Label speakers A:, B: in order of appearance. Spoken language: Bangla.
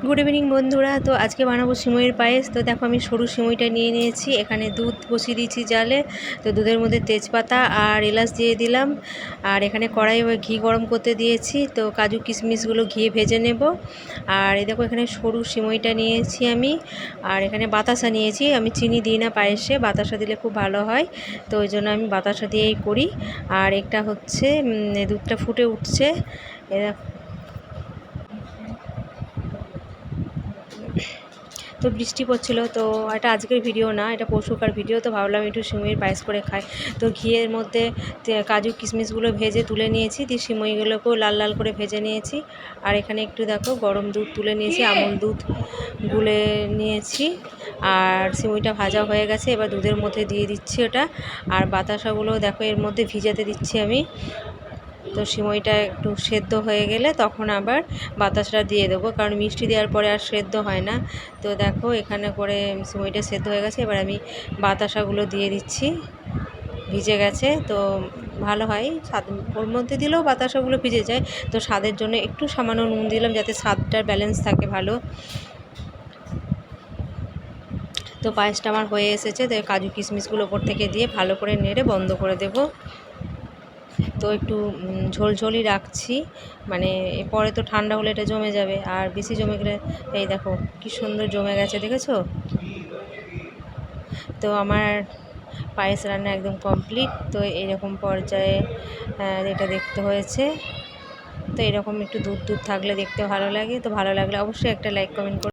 A: গুড ইভিনিং বন্ধুরা। তো আজকে বানাবো সিমইয়ের পায়েস। তো দেখো আমি সরু সিমইটা নিয়ে নিয়েছি, এখানে দুধ বসিয়ে দিয়েছি জালে। তো দুধের মধ্যে তেজপাতা আর এলাচ দিয়ে দিলাম, আর এখানে কড়াই ঘি গরম করতে দিয়েছি। তো কাজু কিশমিশগুলো ঘিয়ে ভেজে নেব। আর এই দেখো এখানে সরু সিমইটা নিয়েছি আমি, আর এখানে বাতাসা নিয়েছি। আমি চিনি দিই না পায়েসে, বাতাসা দিলে খুব ভালো হয়, তো ওই জন্য আমি বাতাসা দিয়েই করি। আর একটা হচ্ছে দুধটা ফুটে উঠছে। তো বৃষ্টি পড়ছিল, তো এটা আজকের ভিডিও না, এটা পরশুকার ভিডিও। তো ভাবলাম একটু সিমইয়ের পায়েস করে খাই। তো ঘিয়ের মধ্যে কাজু কিশমিশগুলো ভেজে তুলে নিয়েছি, দিয়ে সিমইগুলোকেও লাল লাল করে ভেজে নিয়েছি। আর এখানে একটু দেখো গরম দুধ তুলে নিয়েছি, আমুল দুধ গুলে নিয়েছি। আর সিমইটা ভাজা হয়ে গেছে, এবার দুধের মধ্যে দিয়ে দিচ্ছি ওটা। আর বাতাসাগুলো দেখো এর মধ্যে ভিজাতে দিচ্ছি আমি। তো সিমইটা একটু সেদ্ধ হয়ে গেলে তখন আবার বাতাসটা দিয়ে দেবো, কারণ মিষ্টি দেওয়ার পরে আর সেদ্ধ হয় না। তো দেখো এখানে করে সিমইটা সেদ্ধ হয়ে গেছে, এবার আমি বাতাসাগুলো দিয়ে দিচ্ছি। ভিজে গেছে তো ভালো হয় স্বাদ, ওর মধ্যে দিলেও বাতাসাগুলো ভিজে যায়। তো স্বাদের জন্য একটু সামান্য নুন দিলাম, যাতে স্বাদটার ব্যালেন্স থাকে ভালো। তো পায়েসটা আমার হয়ে এসেছে। তো কাজু কিশমিশগুলো ওপর থেকে দিয়ে ভালো করে নেড়ে বন্ধ করে দেবো। তো একটু ঝোলঝোলই রাখছি, মানে পরে তো ঠান্ডা হলে এটা জমে যাবে, আর বেশি জমে গেলে, এই দেখো কি সুন্দর জমে গেছে, দেখেছো? তো আমার পায়েস রান্না একদম কমপ্লিট। তো এরকম পর্যায়ে এটা দেখতে হয়েছে। তো এরকম একটু দুধ দুধ থাকলে দেখতে ভালো লাগে। তো ভালো লাগলে অবশ্যই একটা লাইক কমেন্ট